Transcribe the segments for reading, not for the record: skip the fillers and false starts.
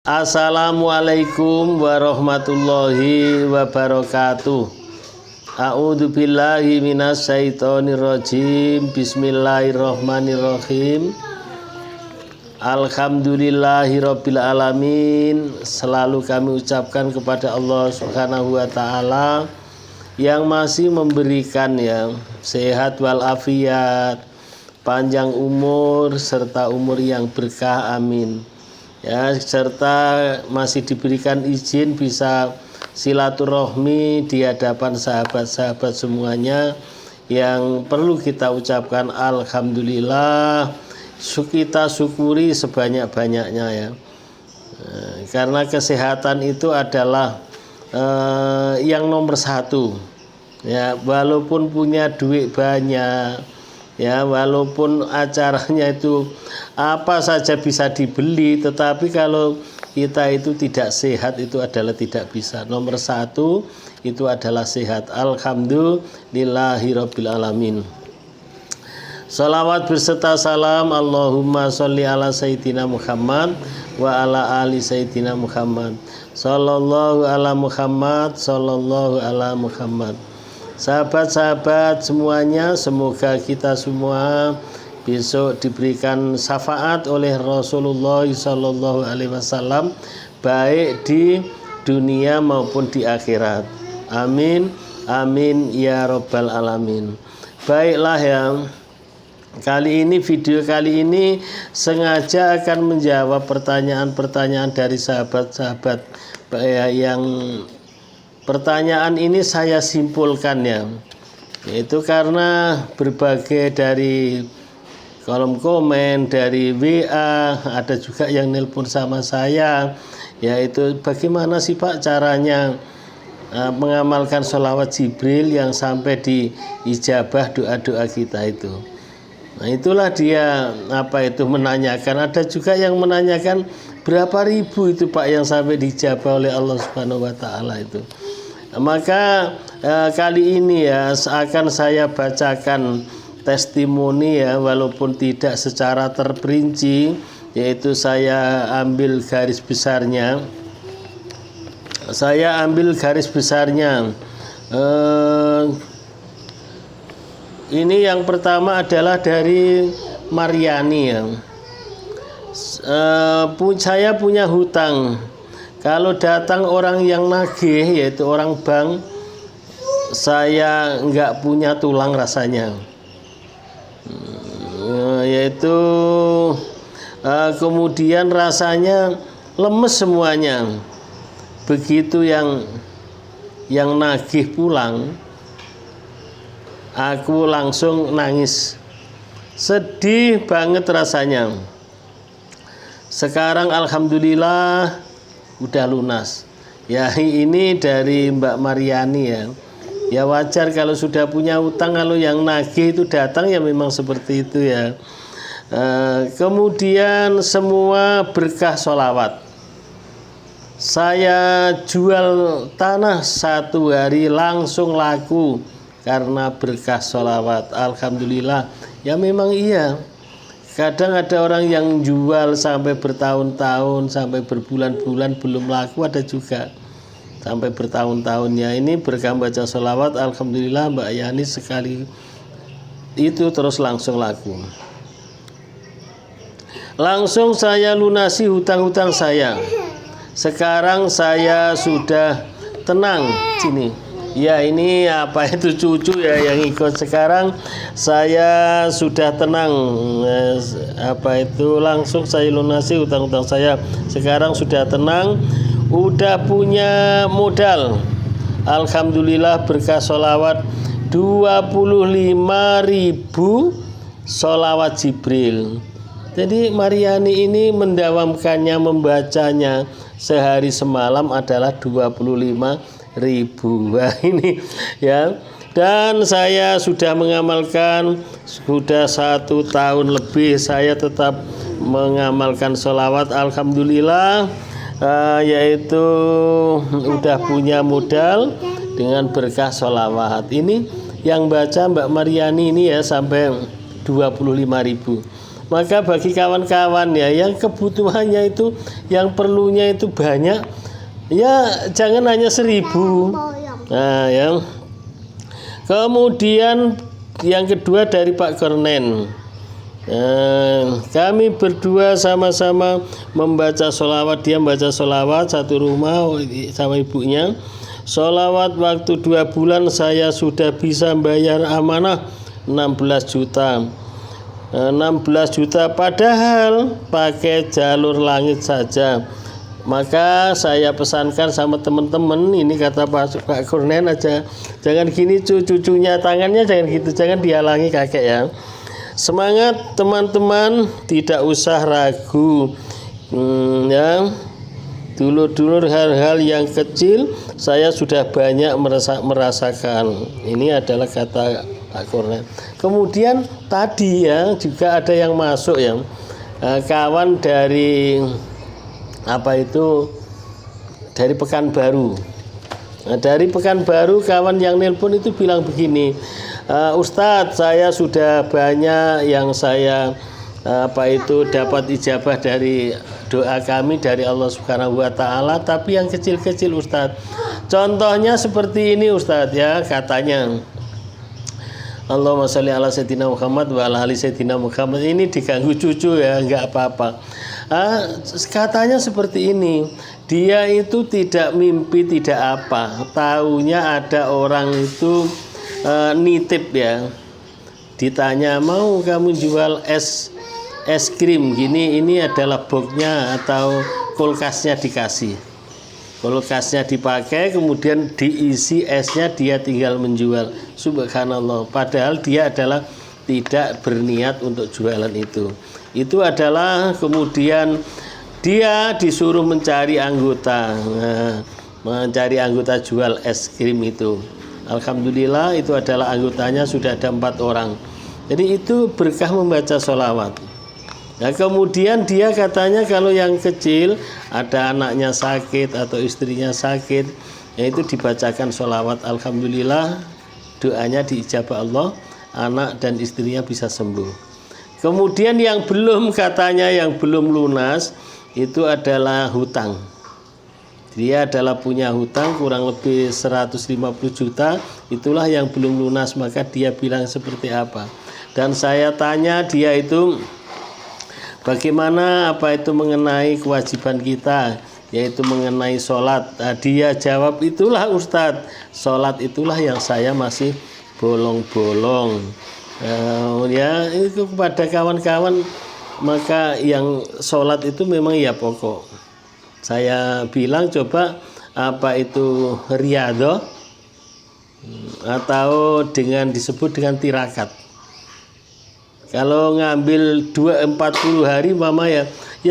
Assalamualaikum warahmatullahi wabarakatuh. A'udzu billahi minasyaitonir rajim. Bismillahirrahmanirrahim. Alhamdulillahirabbil alamin. Selalu kami ucapkan kepada Allah Subhanahu wa taala yang masih memberikan sehat walafiat, panjang umur serta umur yang berkah, amin. Serta masih diberikan izin bisa silaturahmi di hadapan sahabat-sahabat semuanya, yang perlu kita ucapkan alhamdulillah, kita syukuri sebanyak-banyaknya karena kesehatan itu adalah yang nomor satu walaupun punya duit banyak, walaupun acaranya itu apa saja bisa dibeli, tetapi kalau kita itu tidak sehat itu adalah tidak bisa. Nomor satu itu adalah sehat. Alhamdulillahirabbil alamin. Salawat berserta salam Allahumma sholli ala sayyidina Muhammad wa ala ali sayyidina Muhammad. Sallallahu ala Muhammad, sallallahu ala Muhammad. Sahabat-sahabat semuanya, semoga kita semua besok diberikan syafaat oleh Rasulullah Sallallahu Alaihi Wasallam, baik di dunia maupun di akhirat. Amin, amin ya robbal alamin. Baiklah video kali ini sengaja akan menjawab pertanyaan-pertanyaan dari sahabat-sahabat yang pertanyaan ini saya simpulkan yaitu karena berbagai dari kolom komen, dari WA, ada juga yang nelpon sama saya, yaitu bagaimana sih Pak caranya mengamalkan sholawat Jibril yang sampai diijabah doa-doa kita itu. Nah itulah dia menanyakan. Ada juga yang menanyakan berapa ribu itu Pak yang sampai diijabah oleh Allah Subhanahu wa taala itu. Maka kali ini akan saya bacakan testimoni walaupun tidak secara terperinci, yaitu saya ambil garis besarnya. Ini yang pertama adalah dari Mariani saya punya hutang. Kalau datang orang yang nagih, yaitu orang bank, saya nggak punya tulang rasanya. Kemudian rasanya lemes semuanya. Begitu yang nagih pulang, aku langsung nangis, sedih banget rasanya. Sekarang alhamdulillah udah lunas. Ini dari Mbak Mariani wajar kalau sudah punya utang, kalau yang nagih itu datang memang seperti itu Kemudian semua berkah sholawat. Saya jual tanah 1 hari langsung laku karena berkah sholawat. Alhamdulillah. Memang iya. Kadang ada orang yang jual sampai bertahun-tahun, sampai berbulan-bulan belum laku, ada juga sampai bertahun-tahun. Ini berkah baca sholawat. Alhamdulillah Mbak Yani sekali itu terus langsung laku. Langsung saya lunasi hutang-hutang saya. Sekarang saya sudah tenang. Sini. Ini cucu yang ikut. Sekarang saya sudah tenang. Langsung saya lunasi hutang-hutang saya. Sekarang sudah tenang. Udah punya modal. Alhamdulillah berkah sholawat 25.000 sholawat Jibril. Jadi Mariani ini mendawamkannya, membacanya sehari semalam adalah 25.000. Ini dan saya sudah mengamalkan, sudah 1 tahun lebih saya tetap mengamalkan sholawat. Alhamdulillah, yaitu udah punya modal dengan berkah sholawat. Ini yang baca Mbak Mariani ini sampai 25.000. Maka bagi kawan-kawan ya yang kebutuhannya itu, yang perlunya itu banyak, ya jangan hanya 1.000. Nah, yang kemudian yang kedua dari Pak Kornen, kami berdua sama-sama membaca sholawat. Dia membaca sholawat satu rumah sama ibunya. Sholawat waktu 2 bulan saya sudah bisa bayar amanah 16 juta. 16 juta padahal pakai jalur langit saja. Maka saya pesankan sama teman-teman, ini kata Pak Kurnen aja, jangan gini cucunya tangannya jangan gitu, jangan dihalangi kakek ya. Semangat teman-teman, tidak usah ragu. Ya, dulur-dulur hal-hal yang kecil saya sudah banyak merasakan. Ini adalah kata Pak Kurnen. Kemudian tadi ya juga ada yang masuk ya, kawan dari dari Pekanbaru. Nah, dari Pekanbaru kawan yang nelpon itu bilang begini, Ustadz, saya sudah banyak yang saya dapat ijabah dari doa kami dari Allah Subhanahu wa taala, tapi yang kecil-kecil Ustadz. Contohnya seperti ini Ustadz ya, katanya Allahumma sholli ala sayyidina Muhammad wa ala ali sayyidina Muhammad. Ini diganggu cucu ya, enggak apa-apa. Katanya seperti ini, dia itu tidak mimpi, tidak apa, taunya ada orang itu nitip ya, ditanya mau kamu jual es krim gini, ini adalah boxnya atau kulkasnya dikasih, kulkasnya dipakai kemudian diisi esnya, dia tinggal menjual. Subhanallah, padahal dia adalah tidak berniat untuk jualan itu. Itu adalah kemudian dia disuruh mencari anggota, mencari anggota jual es krim itu. Alhamdulillah itu adalah anggotanya sudah ada 4 orang. Jadi itu berkah membaca sholawat. Nah, kemudian dia katanya kalau yang kecil ada anaknya sakit atau istrinya sakit, yaitu dibacakan sholawat. Alhamdulillah doanya diijabah Allah, anak dan istrinya bisa sembuh. Kemudian yang belum, katanya yang belum lunas itu adalah hutang. Dia adalah punya hutang kurang lebih 150 juta, itulah yang belum lunas. Maka dia bilang seperti apa. Dan saya tanya dia itu bagaimana mengenai kewajiban kita, yaitu mengenai sholat. Nah, dia jawab, itulah Ustadz, sholat itulah yang saya masih bolong-bolong. Ya itu kepada kawan-kawan, maka yang sholat itu memang ya pokok. Saya bilang coba riyadhah atau disebut dengan tirakat. Kalau ngambil 40 hari mama ya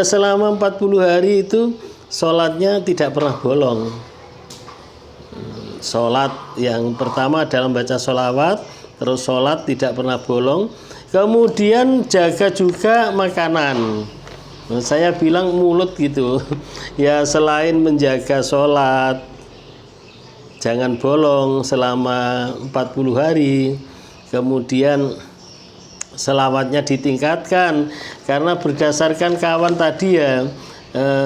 selama 40 hari itu sholatnya tidak pernah bolong. Sholat yang pertama dalam baca sholawat, terus sholat tidak pernah bolong. Kemudian jaga juga makanan. Nah, saya bilang mulut gitu. Ya selain menjaga sholat, jangan bolong selama 40 hari. Kemudian selawatnya ditingkatkan. Karena berdasarkan kawan tadi ya,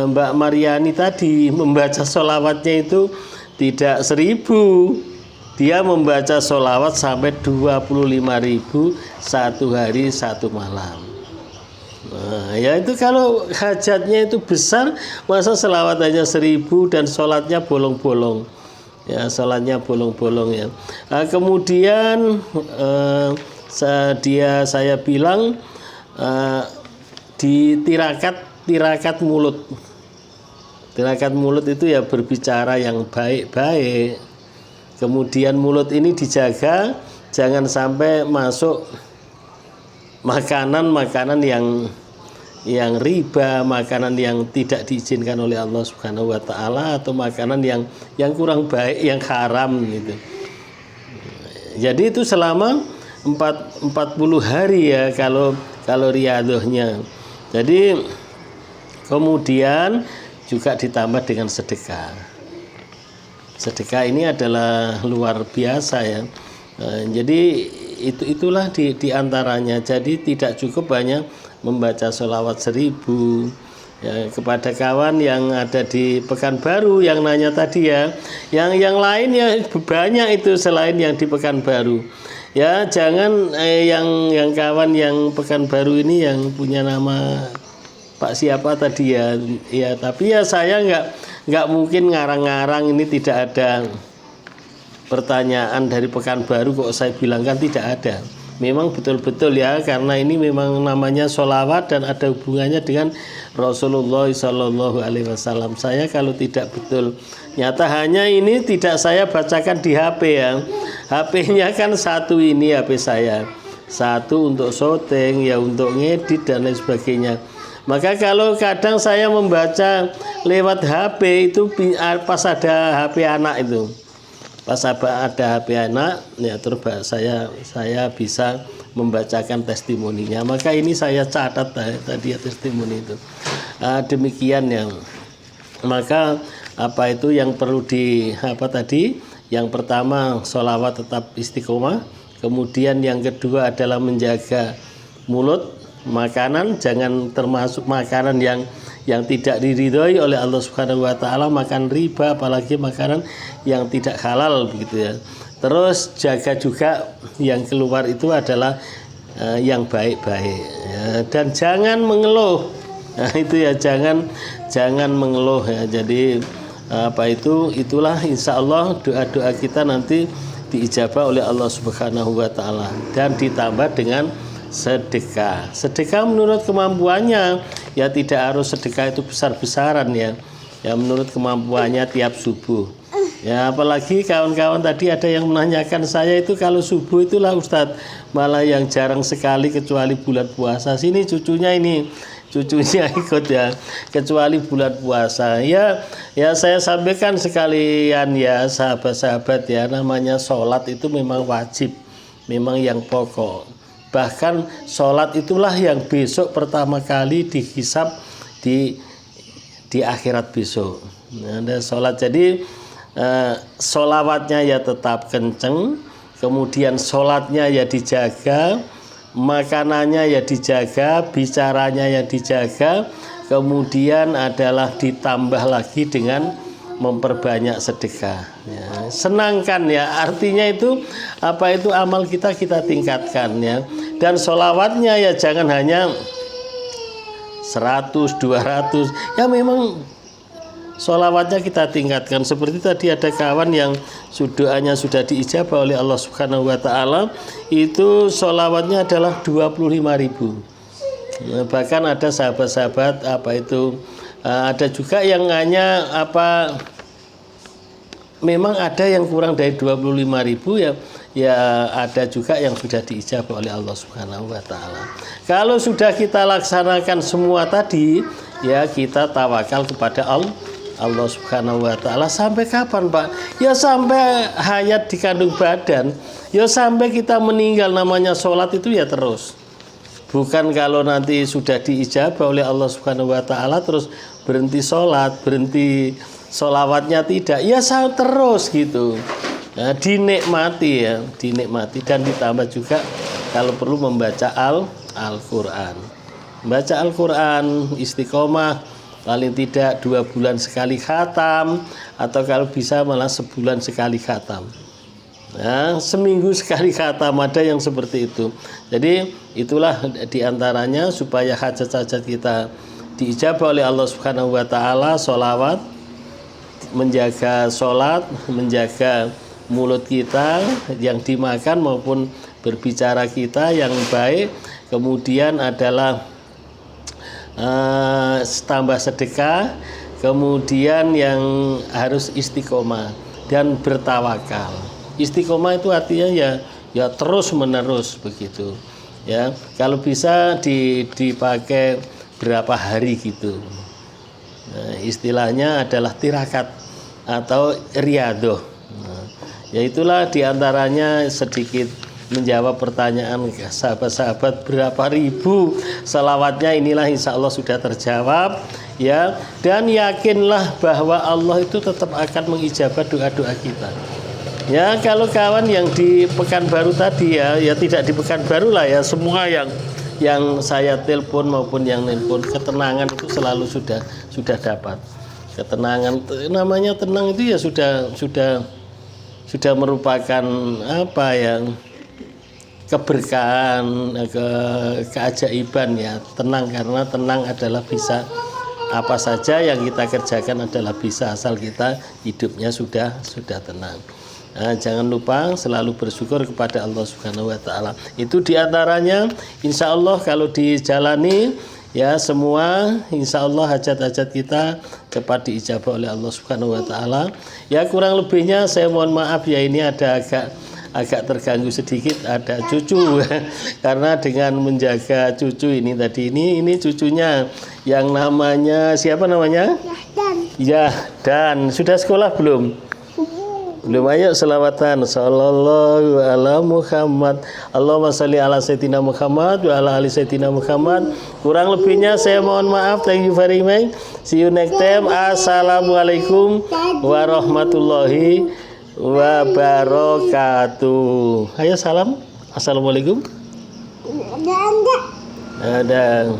Mbak Mariani tadi membaca sholawatnya itu tidak 1.000. Dia membaca sholawat sampai 25.000 satu hari satu malam. Nah, ya itu kalau hajatnya itu besar, masa sholawat hanya 1.000 dan sholatnya bolong-bolong. Ya, sholatnya bolong-bolong ya. Nah, kemudian saya bilang di tirakat mulut. Tirakat mulut itu ya berbicara yang baik-baik. Kemudian mulut ini dijaga, jangan sampai masuk makanan-makanan yang riba, makanan yang tidak diizinkan oleh Allah Subhanahu wa taala, atau makanan yang kurang baik, yang haram gitu. Jadi itu selama 40 hari ya kalau riyadhahnya. Jadi kemudian juga ditambah dengan sedekah. Sedekah ini adalah luar biasa ya. Jadi itulah di antaranya. Jadi tidak cukup hanya membaca sholawat 1000. Ya, kepada kawan yang ada di Pekanbaru yang nanya tadi ya, yang lain ya banyak itu selain yang di Pekanbaru. Ya jangan yang kawan yang Pekanbaru ini yang punya nama Pak siapa tadi ya, ya tapi ya saya nggak mungkin ngarang-ngarang, ini tidak ada pertanyaan dari Pekanbaru kok saya bilangkan tidak ada. Memang betul-betul ya, karena ini memang namanya sholawat dan ada hubungannya dengan Rasulullah Shallallahu Alaihi Wasallam. Saya kalau tidak betul nyata, hanya ini tidak saya bacakan di HP ya. HP-nya kan satu ini HP saya, satu untuk syuting ya, untuk ngedit dan lain sebagainya. Maka kalau kadang saya membaca lewat HP itu pas ada HP anak itu. Pas ada HP anak, ya terus saya bisa membacakan testimoninya. Maka ini saya catat tadi ya testimoni itu. Demikian yang. Maka apa itu yang perlu tadi? Yang pertama sholawat tetap istiqomah. Kemudian yang kedua adalah menjaga mulut, makanan jangan termasuk makanan yang tidak diridhoi oleh Allah Subhanahu wa taala, makan riba apalagi makanan yang tidak halal begitu ya. Terus jaga juga yang keluar itu adalah yang baik-baik ya. Dan jangan mengeluh. Nah, itu ya jangan mengeluh ya. Jadi itulah insya Allah doa-doa kita nanti diijabah oleh Allah Subhanahu wa taala, dan ditambah dengan sedekah. Sedekah menurut kemampuannya, ya tidak harus sedekah itu besar-besaran ya. Ya menurut kemampuannya tiap subuh. Ya apalagi kawan-kawan tadi ada yang menanyakan saya itu kalau subuh itulah Ustadz malah yang jarang sekali kecuali bulan puasa. Sini cucunya ikut ya, kecuali bulan puasa. Ya saya sampaikan sekalian ya sahabat-sahabat ya, namanya sholat itu memang wajib, memang yang pokok. Bahkan sholat itulah yang besok pertama kali dihisab di akhirat besok. Ada sholat, jadi sholawatnya ya tetap kenceng, kemudian sholatnya ya dijaga, makanannya ya dijaga, bicaranya ya dijaga, kemudian adalah ditambah lagi dengan memperbanyak sedekah ya. Senangkan ya, artinya itu amal kita tingkatkan ya. Dan sholawatnya ya jangan hanya 100, 200 ya, memang sholawatnya kita tingkatkan. Seperti tadi ada kawan yang doanya sudah diijabah oleh Allah Subhanahu wa taala, itu sholawatnya adalah 25.000. Bahkan ada sahabat-sahabat ada juga yang hanya memang ada yang kurang dari 25.000 ya ada juga yang sudah diijabah oleh Allah Subhanahu wa taala. Kalau sudah kita laksanakan semua tadi ya, kita tawakal kepada Allah Subhanahu wa taala. Sampai kapan, Pak? Ya sampai hayat di kandung badan. Ya sampai kita meninggal, namanya sholat itu ya terus. Bukan kalau nanti sudah diijabah oleh Allah Subhanahu wa taala terus berhenti sholat, berhenti sholawatnya, tidak. Ya terus gitu. Nah, dinikmati dan ditambah juga kalau perlu membaca Al-Qur'an. Membaca Al-Qur'an istiqomah paling tidak 2 bulan sekali khatam, atau kalau bisa malah sebulan sekali khatam. Nah, seminggu sekali khatam, ada yang seperti itu. Jadi itulah diantaranya supaya hajat-hajat kita diijabah oleh Allah Subhanahu wa taala, sholawat, menjaga sholat, menjaga mulut kita yang dimakan maupun berbicara kita yang baik, kemudian adalah tambah sedekah, kemudian yang harus istiqomah dan bertawakal. Istiqomah itu artinya ya terus menerus begitu ya. Kalau bisa dipakai berapa hari gitu. Nah, istilahnya adalah tirakat atau riadoh. Nah, ya itulah diantaranya sedikit menjawab pertanyaan sahabat-sahabat berapa ribu salawatnya. Inilah insya Allah sudah terjawab ya, dan yakinlah bahwa Allah itu tetap akan mengijabah doa-doa kita ya. Kalau kawan yang di Pekanbaru tadi ya tidak di Pekanbaru lah ya, semua yang yang saya telepon maupun yang nelpon, ketenangan itu selalu sudah dapat. Ketenangan, namanya tenang itu ya sudah merupakan apa ya, keberkahan, keajaiban ya. Tenang, karena tenang adalah bisa apa saja yang kita kerjakan adalah bisa, asal kita hidupnya sudah tenang. Nah, jangan lupa selalu bersyukur kepada Allah Subhanahu wa taala. Itu diantaranya, insya Allah kalau dijalani ya semua, insya Allah hajat-hajat kita cepat diijabah oleh Allah Subhanahu wa taala. Ya kurang lebihnya saya mohon maaf ya, ini ada agak terganggu sedikit, ada cucu karena dengan menjaga cucu ini tadi, ini cucunya yang namanya siapa namanya? Ya, dan sudah sekolah belum? Belum. Ayo selawatan sallallahu ala Muhammad, Allahumma sholli ala sayyidina Muhammad wa ala ali sayyidina Muhammad. Kurang lebihnya saya mohon maaf. Thank you very much. See you next time. Assalamualaikum warahmatullahi wabarakatuh. Ayo salam. Assalamualaikum. Ada.